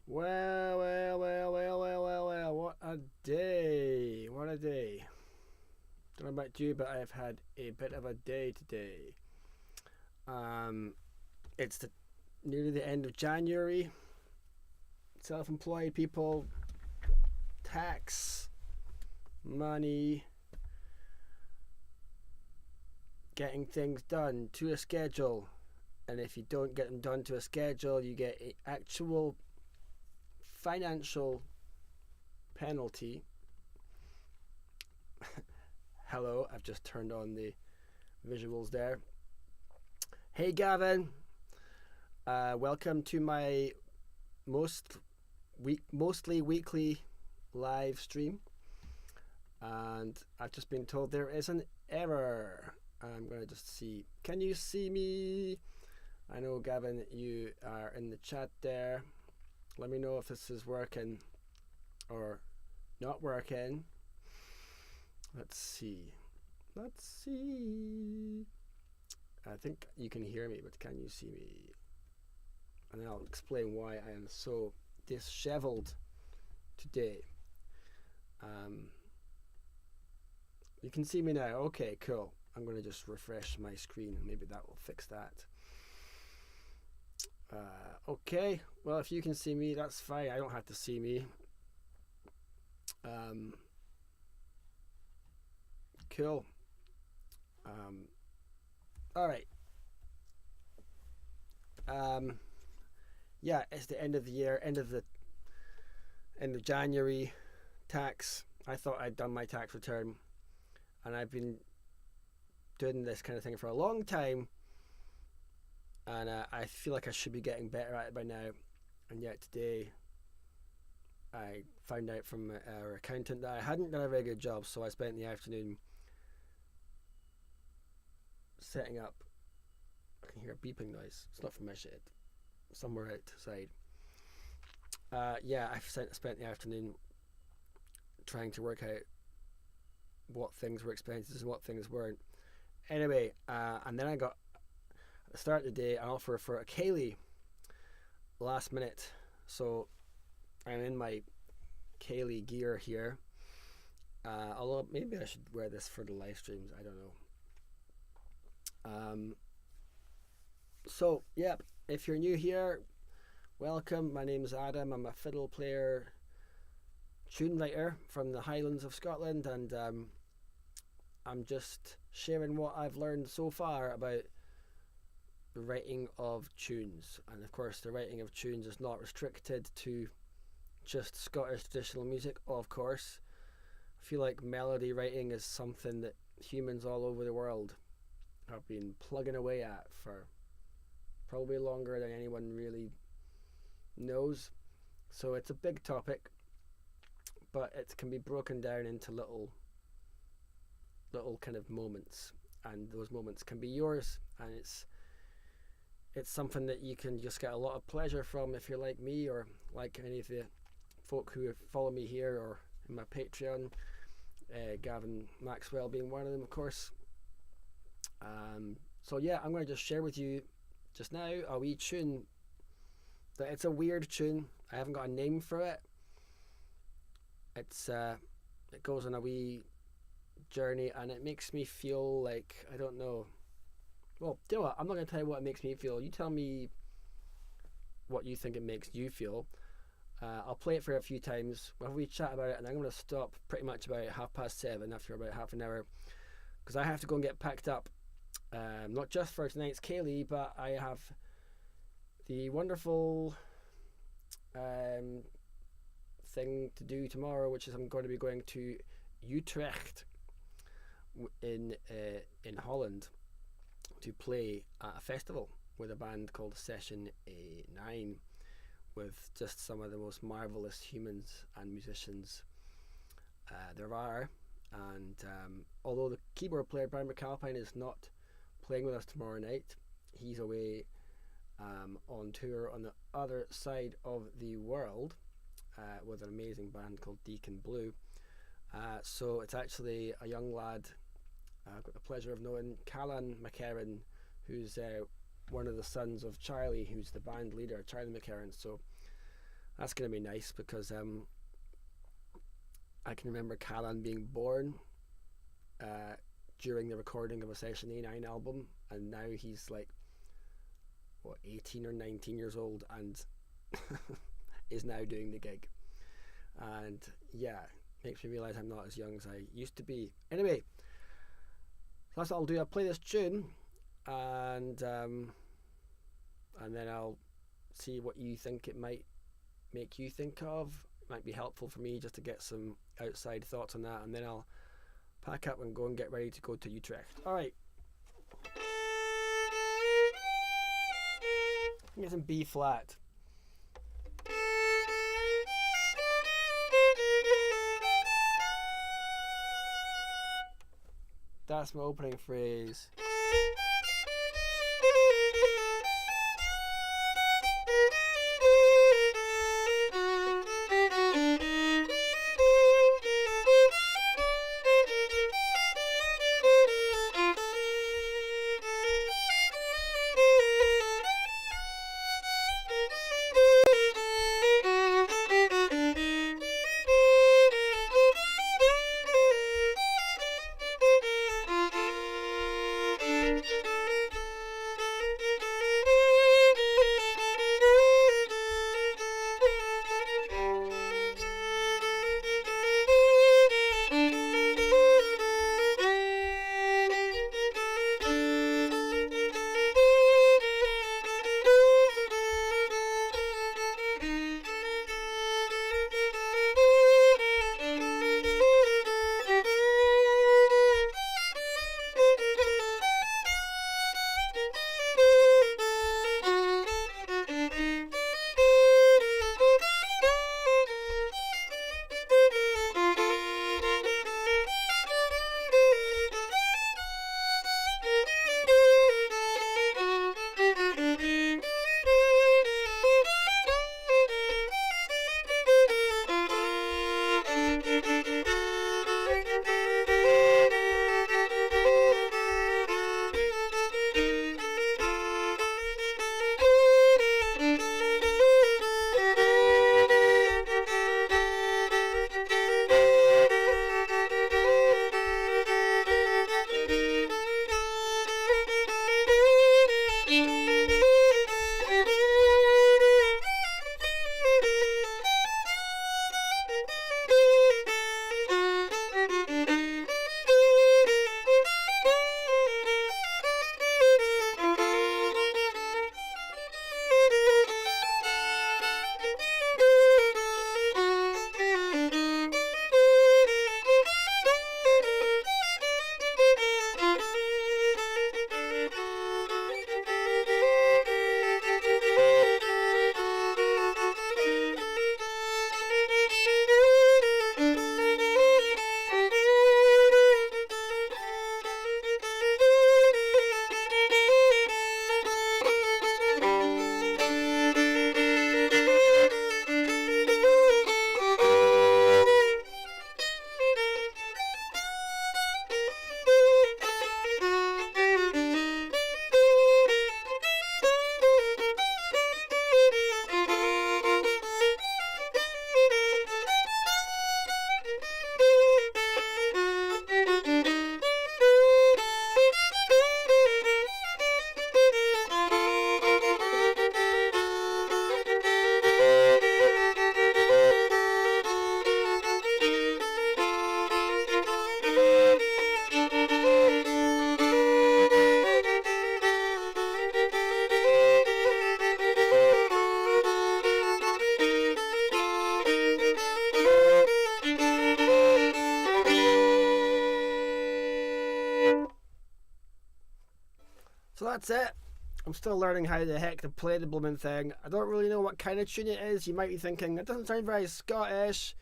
Well, what a day. What a day. Don't know about you, but I've had a bit of a day today. Um, it's nearly the end of January. Self employed people, tax, money, getting things done to a schedule. And if you don't get them done to a schedule, you get an actual financial penalty. Hello, I've just turned on the visuals there. Hey Gavin, welcome to my mostly weekly live stream. And I've just been told there is an error. I'm going to just see. Can you see me? I know, Gavin, you are in the chat there. Let me know if this is working or not working. Let's see. I think you can hear me, but can you see me? And I'll explain why I am so disheveled today. You can see me now. Okay, cool. I'm going to just refresh my screen and maybe that will fix that. Okay, well, if you can see me, that's fine. I don't have to see me. Cool. All right. Yeah, it's the end of the year, end of January. Tax. I thought I'd done my tax return, and I've been doing this kind of thing for a long time, and I feel like I should be getting better at it by now. And yet today I found out from our accountant that I hadn't done a very good job, so I spent the afternoon setting up. I can hear a beeping noise. It's not from my shed, somewhere outside. Yeah, I spent the afternoon trying to work out what things were expenses and what things weren't. Anyway, and then I got at the start of the day an offer for a ceilidh last minute. So I'm in my ceilidh gear here. Although maybe I should wear this for the live streams. I don't know. So yeah, if you're new here, welcome. My name's Adam. I'm a fiddle player, tune writer from the Highlands of Scotland, and I'm just sharing what I've learned so far about the writing of tunes. And of course, the writing of tunes is not restricted to just Scottish traditional music, of course. I feel like melody writing is something that humans all over the world have been plugging away at for probably longer than anyone really knows. So it's a big topic, but it can be broken down into little kind of moments, and those moments can be yours, and it's something that you can just get a lot of pleasure from if you're like me, or like any of the folk who follow me here or in my Patreon, Gavin Maxwell being one of them, of course. So yeah, I'm going to just share with you just now a wee tune. That it's a weird tune. I haven't got a name for it. It's it goes on a wee journey, and it makes me feel like, I don't know. Well, you know what? I'm not going to tell you what it makes me feel. You tell me what you think it makes you feel. I'll play it for a few times while we chat about it, and I'm going to stop pretty much about 7:30 after about half an hour, because I have to go and get packed up. Not just for tonight's ceilidh, but I have the wonderful thing to do tomorrow, which is I'm going to be going to Utrecht in Holland to play at a festival with a band called Session A9, with just some of the most marvelous humans and musicians there are. And although the keyboard player Brian McAlpine is not playing with us tomorrow night, he's away on tour on the other side of the world with an amazing band called Deacon Blue. So it's actually a young lad I've got the pleasure of knowing, Callan McCarran, who's one of the sons of Charlie, who's the band leader, Charlie McCarran. So That's going to be nice because I can remember Callan being born during the recording of a Session A9 album, and now he's like, what, 18 or 19 years old and is now doing the gig. And yeah, makes me realise I'm not as young as I used to be. Anyway, so that's what I'll do. I'll play this tune and then I'll see what you think it might make you think of. It might be helpful for me just to get some outside thoughts on that, and then I'll pack up and go and get ready to go to Utrecht. Alright. It's in B flat. That's my opening phrase. So that's it. I'm still learning how the heck to play the blooming thing. I don't really know what kind of tune it is. You might be thinking, it doesn't sound very Scottish.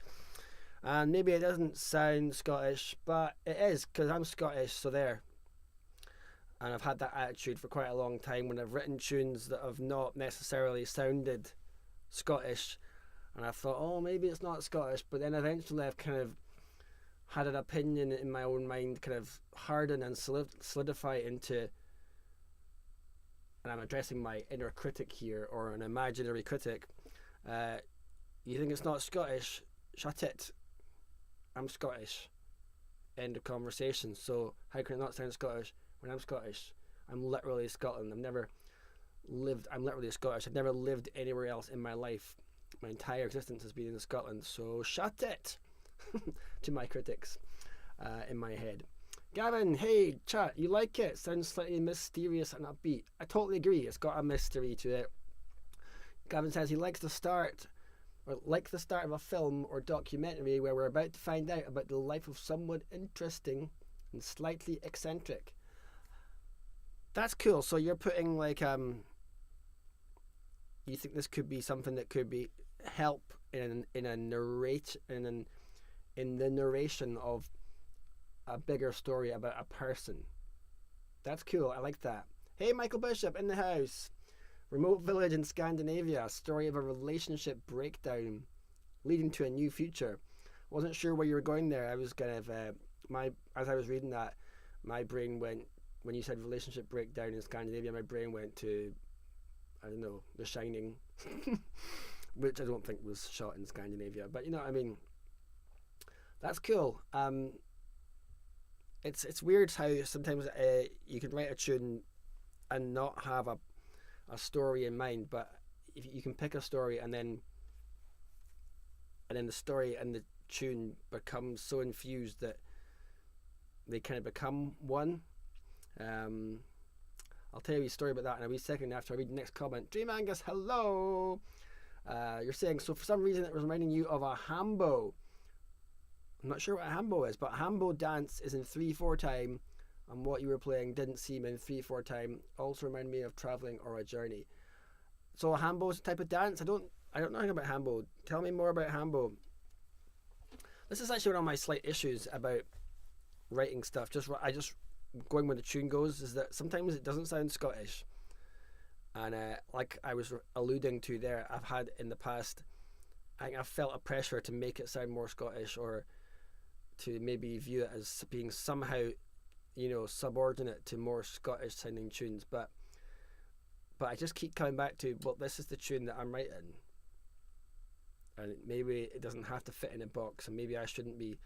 And maybe it doesn't sound Scottish, but it is, because I'm Scottish, so there. And I've had that attitude for quite a long time when I've written tunes that have not necessarily sounded Scottish. And I thought, oh, maybe it's not Scottish. But then eventually I've kind of had an opinion in my own mind kind of harden and solidify into, and I'm addressing my inner critic here, or an imaginary critic, You think it's not Scottish? Shut it. I'm Scottish. End of conversation. So how can it not sound Scottish when I'm Scottish? I'm literally Scotland. I'm literally Scottish. I've never lived anywhere else in my life. My entire existence has been in Scotland. So shut it to my critics in my head. Gavin, hey, chat, you like it? Sounds slightly mysterious and upbeat. I totally agree. It's got a mystery to it. Gavin says he likes the start of a film or documentary where we're about to find out about the life of someone interesting and slightly eccentric. That's cool. So you're putting like you think this could be something that could be help in the narration of a bigger story about a person. That's cool. I like that. Hey, Michael Bishop in the house. Remote village in Scandinavia. Story of a relationship breakdown leading to a new future. Wasn't sure where you were going there. I was kind of as I was reading that, my brain went, when you said relationship breakdown in Scandinavia, my brain went to, I don't know, The Shining, which I don't think was shot in Scandinavia, but you know what I mean. That's cool. It's weird how sometimes you can write a tune and not have a story in mind, but if you can pick a story and then the story and the tune becomes so infused that they kind of become one. I'll tell you a story about that in a wee second after I read the next comment. Dream Angus, hello. You're saying, so for some reason it was reminding you of a hambo. I'm not sure what a hambo is, but hambo dance is in 3/4 time, and what you were playing didn't seem in 3/4 time. Also remind me of travelling or a journey. So a hambo is a type of dance. I don't know anything about hambo. Tell me more about hambo. This is actually one of my slight issues about writing stuff. I just going when the tune goes is that sometimes it doesn't sound Scottish, and like I was alluding to there, I've had in the past, I've felt a pressure to make it sound more Scottish, or to maybe view it as being somehow, you know, subordinate to more Scottish sounding tunes, but I just keep coming back to, well, this is the tune that I'm writing, and maybe it doesn't have to fit in a box, and maybe I shouldn't be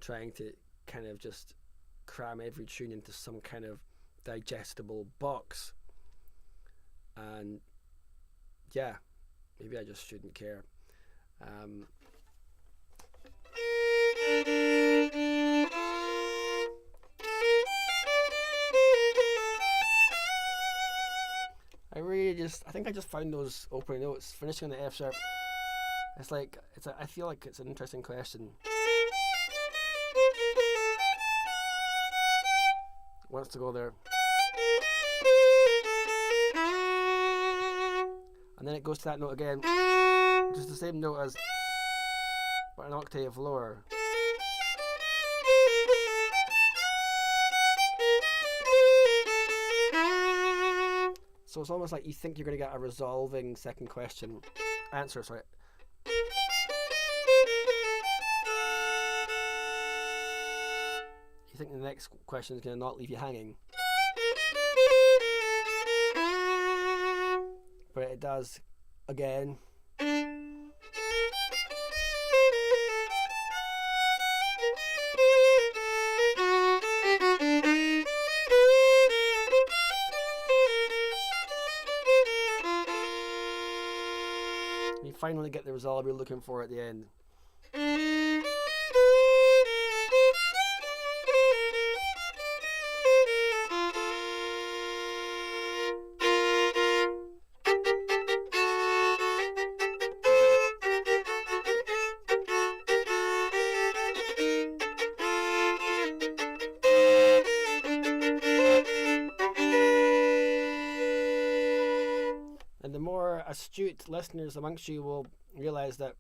trying to kind of just cram every tune into some kind of digestible box. And yeah, maybe I just shouldn't care. I think I just found those opening notes finishing on the F sharp. It's like I feel like it's an interesting question. Wants to go there, and then it goes to that note again, which is the same note as, but an octave lower. So it's almost like you think you're going to get a resolving second question answer. Sorry. You think the next question is going to not leave you hanging, but it does again. You finally get the resolve you're looking for at the end. Astute listeners amongst you will realise that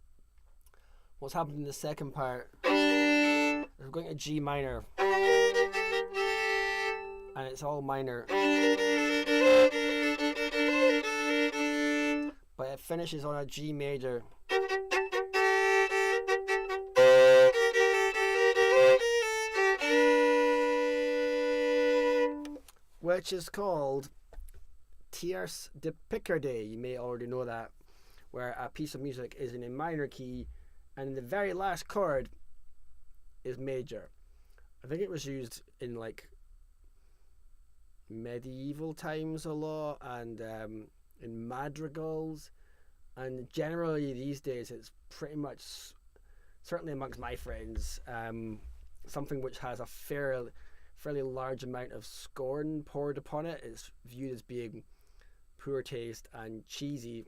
what's happened in the second part is we're going to G minor, and it's all minor, but it finishes on a G major, which is called Tierce de Picardy. You may already know that, where a piece of music is in a minor key and the very last chord is major. I think it was used in like medieval times a lot, and in madrigals, and generally these days it's pretty much, certainly amongst my friends, something which has a fairly large amount of scorn poured upon it is viewed as being poor taste and cheesy.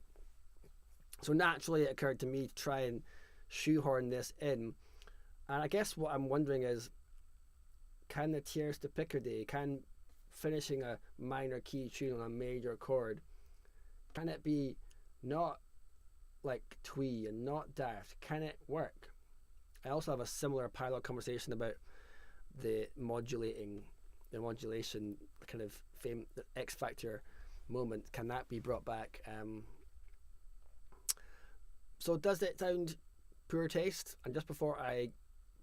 So naturally it occurred to me to try and shoehorn this in. And I guess what I'm wondering is, can the tierce de Picardy, can finishing a minor key tune on a major chord, can it be not like twee and not daft? Can it work? I also have a similar parallel conversation about the modulation kind of fame, the X Factor moment. Can that be brought back? So does it sound poor taste? And just before I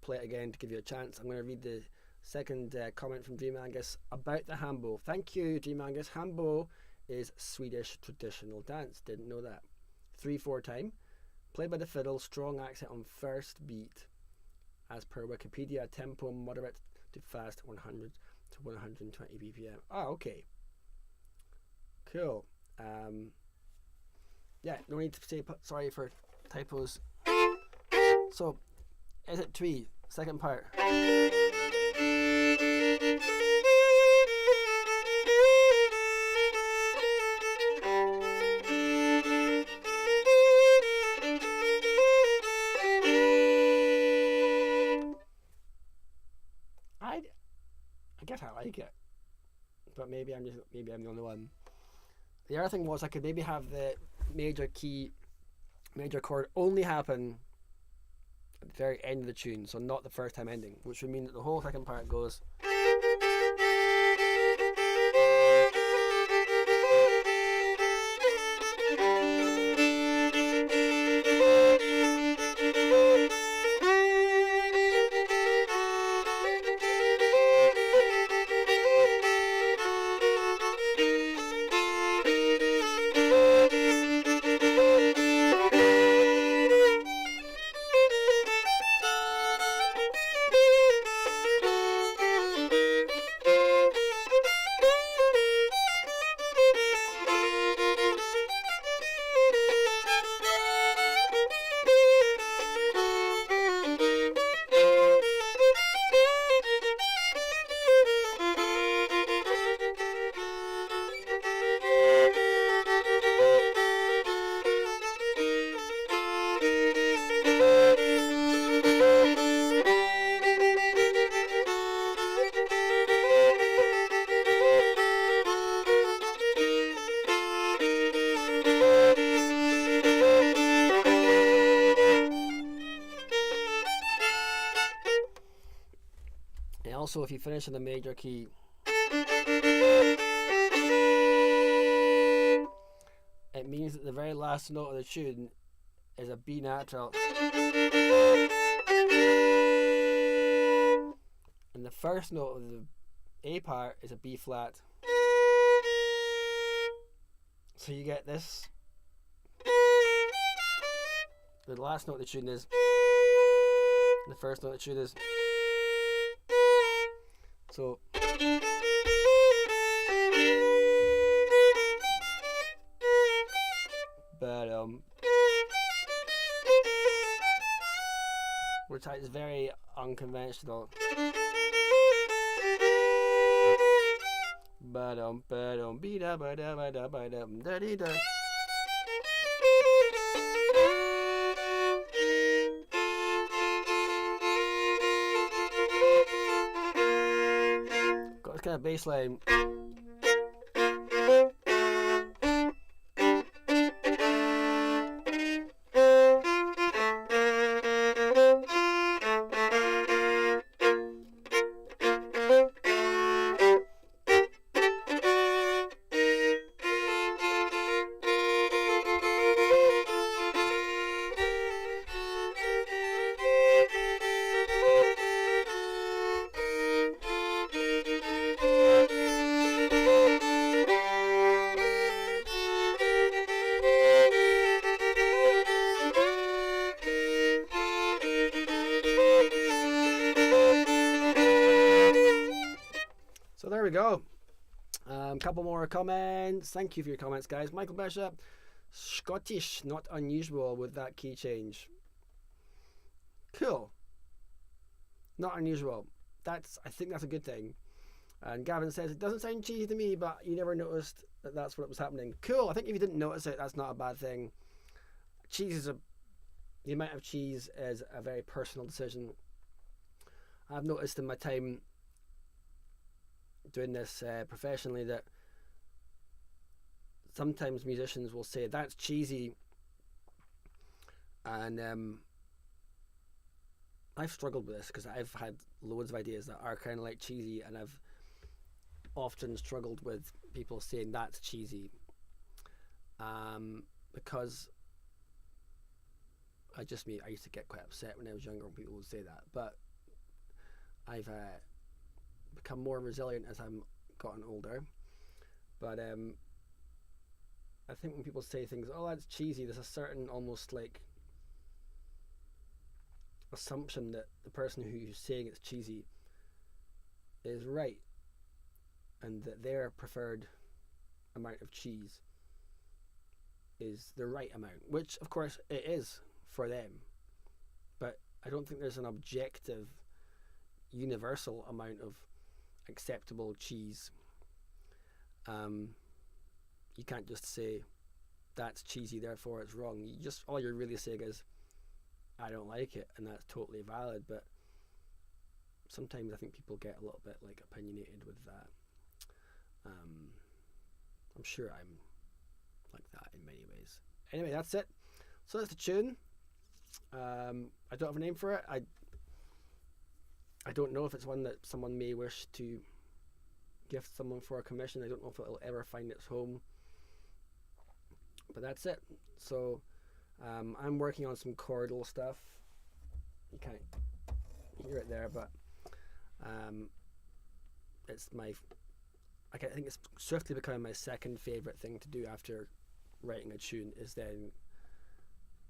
play it again to give you a chance, I'm going to read the second comment from Dream Angus about the hambo. Thank you, Dream Angus. Hambo is Swedish traditional dance. Didn't know that. 3/4 time. Played by the fiddle, strong accent on first beat. As per Wikipedia, tempo moderate to fast, 100 to 120 BPM. Oh, okay. Cool. Yeah, no need to say sorry for typos. So, is it twee? Second part. I guess I like it, but maybe I'm the only one. The other thing was I could maybe have the major chord only happen at the very end of the tune, so not the first time ending, which would mean that the whole second part goes. Also, if you finish in the major key, it means that the very last note of the tune is a B natural, and the first note of the A part is a B flat. So you get this. The last note of the tune is, the first note of the tune is. So which is very unconventional. Got this kind of bass line. we go. Couple more comments. Thank you for your comments, guys. Michael Bishop, Scottish, not unusual with that key change. Cool. Not unusual. I think that's a good thing. And Gavin says, it doesn't sound cheesy to me, but you never noticed that that's what was happening. Cool. I think if you didn't notice it, that's not a bad thing. The amount of cheese is a very personal decision. I've noticed in my time doing this professionally that sometimes musicians will say that's cheesy, and I've struggled with this because I've had loads of ideas that are kind of like cheesy, and I've often struggled with people saying that's cheesy, because I used to get quite upset when I was younger when people would say that, but I've become more resilient as I've gotten older. But I think when people say things, oh, that's cheesy, there's a certain almost like assumption that the person who's saying it's cheesy is right, and that their preferred amount of cheese is the right amount, which of course it is for them, but I don't think there's an objective universal amount of acceptable cheese. You can't just say that's cheesy therefore it's wrong. All you're really saying is I don't like it, and that's totally valid. But sometimes I think people get a little bit like opinionated with that. I'm sure I'm like that in many ways. Anyway, that's it. So that's the tune. I don't have a name for it. I don't know if it's one that someone may wish to gift someone for a commission. I don't know if it'll ever find its home. But that's it. So I'm working on some chordal stuff. You can't hear it there, but I think it's swiftly becoming my second favourite thing to do after writing a tune, is then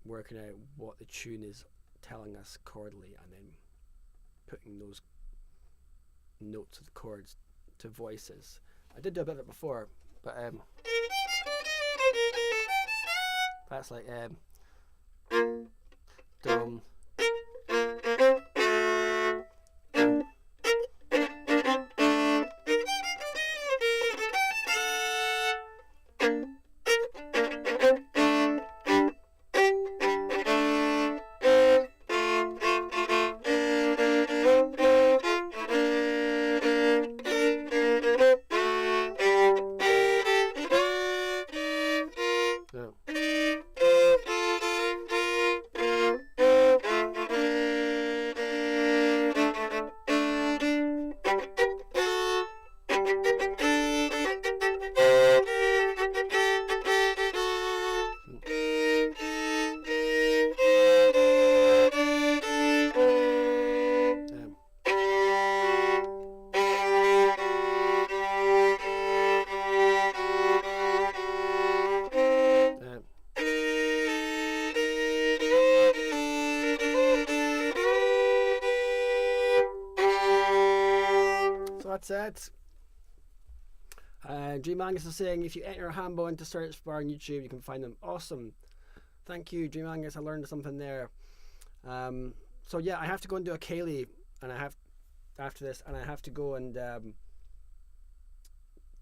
working out what the tune is telling us chordally, and then putting those notes of the chords to voices. I did do a bit of it before, but that's like dum. That's it. Dream Angus is saying if you enter Hambo into search bar on YouTube, you can find them. Awesome. Thank you, Dream Angus. I learned something there. So yeah, I have to go and do a Kaylee, and I have after this, and I have to go and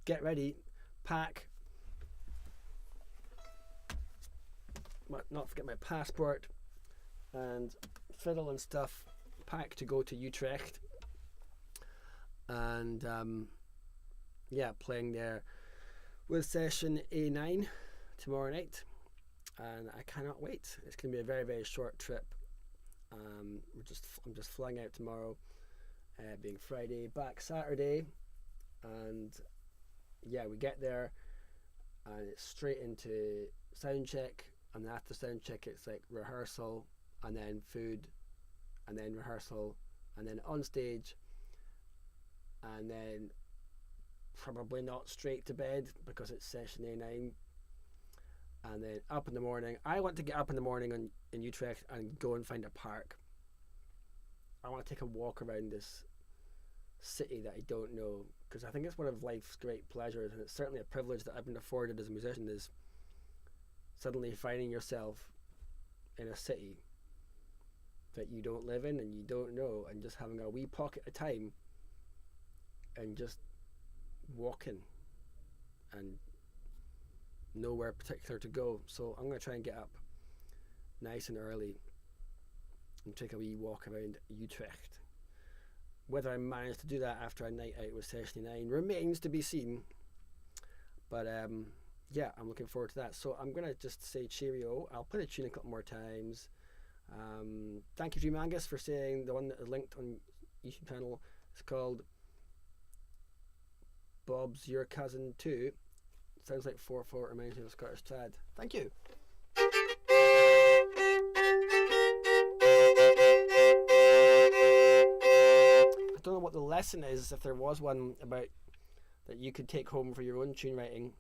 get ready, pack, not forget my passport and fiddle and stuff, pack to go to Utrecht. And yeah, playing there with session A9 tomorrow night, and I cannot wait. It's going to be a very, very short trip. I'm just flying out tomorrow, being Friday, back Saturday, and yeah, we get there and it's straight into sound check, and then after sound check it's like rehearsal, and then food, and then rehearsal, and then on stage, and then probably not straight to bed because it's session A9, and then up in the morning. I want to get up in the morning in Utrecht and go and find a park. I want to take a walk around this city that I don't know, because I think it's one of life's great pleasures, and it's certainly a privilege that I've been afforded as a musician, is suddenly finding yourself in a city that you don't live in and you don't know, and just having a wee pocket of time and just walking and nowhere particular to go. So I'm going to try and get up nice and early and take a wee walk around Utrecht. Whether I manage to do that after a night out with Session 9 remains to be seen. But yeah, I'm looking forward to that. So I'm going to just say cheerio. I'll play the tune a couple more times. Thank you, Dream Angus, for saying the one that is linked on YouTube channel. It's called Bob's Your Cousin Too. Sounds like 4/4 reminds me of a Scottish trad. Thank you. I don't know what the lesson is, if there was one, about that you could take home for your own tune writing,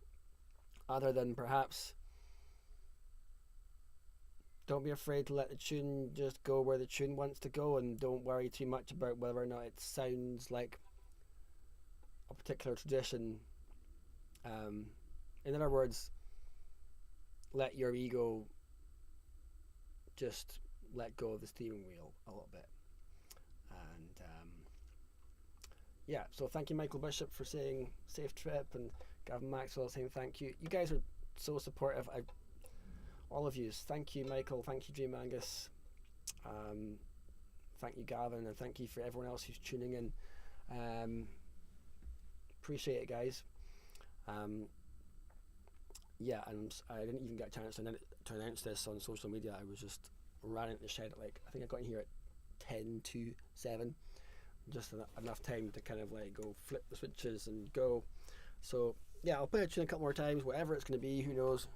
other than perhaps don't be afraid to let the tune just go where the tune wants to go, and don't worry too much about whether or not it sounds like a particular tradition. In other words, let your ego just let go of the steering wheel a little bit. And yeah, so thank you, Michael Bishop, for saying safe trip, and Gavin Maxwell saying thank you. You guys are so supportive. All of you. Thank you, Michael. Thank you, Dream Angus. Thank you, Gavin, and thank you for everyone else who's tuning in. Appreciate it, guys. Yeah, and I didn't even get a chance to announce this on social media. I was just ran into the shed at, like, I think I got in here at 10 to 7. Just enough time to kind of like go flip the switches and go. So yeah, I'll play a tune a couple more times, whatever it's going to be, who knows.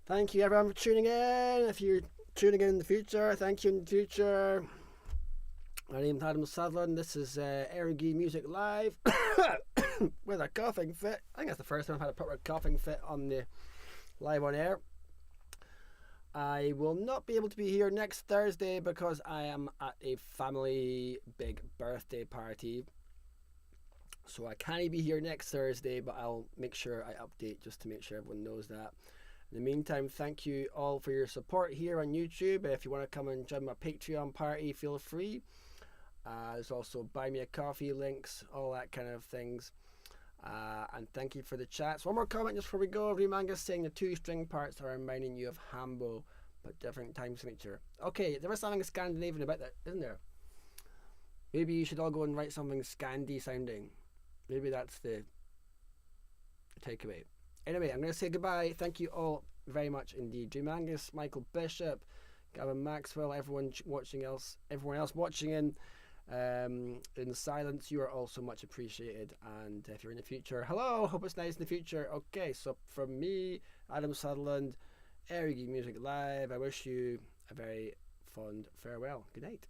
Thank you, everyone, for tuning in. If you're tuning in the future, thank you in the future. My name's Adam Sutherland. This is Ergy Music Live with a coughing fit. I think that's the first time I've had a proper coughing fit on the live on air. I will not be able to be here next Thursday because I am at a family big birthday party. So I can't be here next Thursday, but I'll make sure I update just to make sure everyone knows that. In the meantime, thank you all for your support here on YouTube. If you want to come and join my Patreon party, feel free. There's also buy me a coffee links, all that kind of things. And thank you for the chats. One more comment just before we go. Remanga saying the 2 string parts are reminding you of Hambo, but different time signature. Okay, there is something Scandinavian about that, isn't there? Maybe you should all go and write something Scandi sounding. Maybe that's the takeaway. Anyway, I'm going to say goodbye. Thank you all very much indeed. Dreamangus, Michael Bishop, Gavin Maxwell, everyone else watching in silence. You are also much appreciated. And if you're in the future, hello, hope it's nice in the future. Okay, so from me, Adam Sutherland, Airy Music Live, I wish you a very fond farewell. Good night.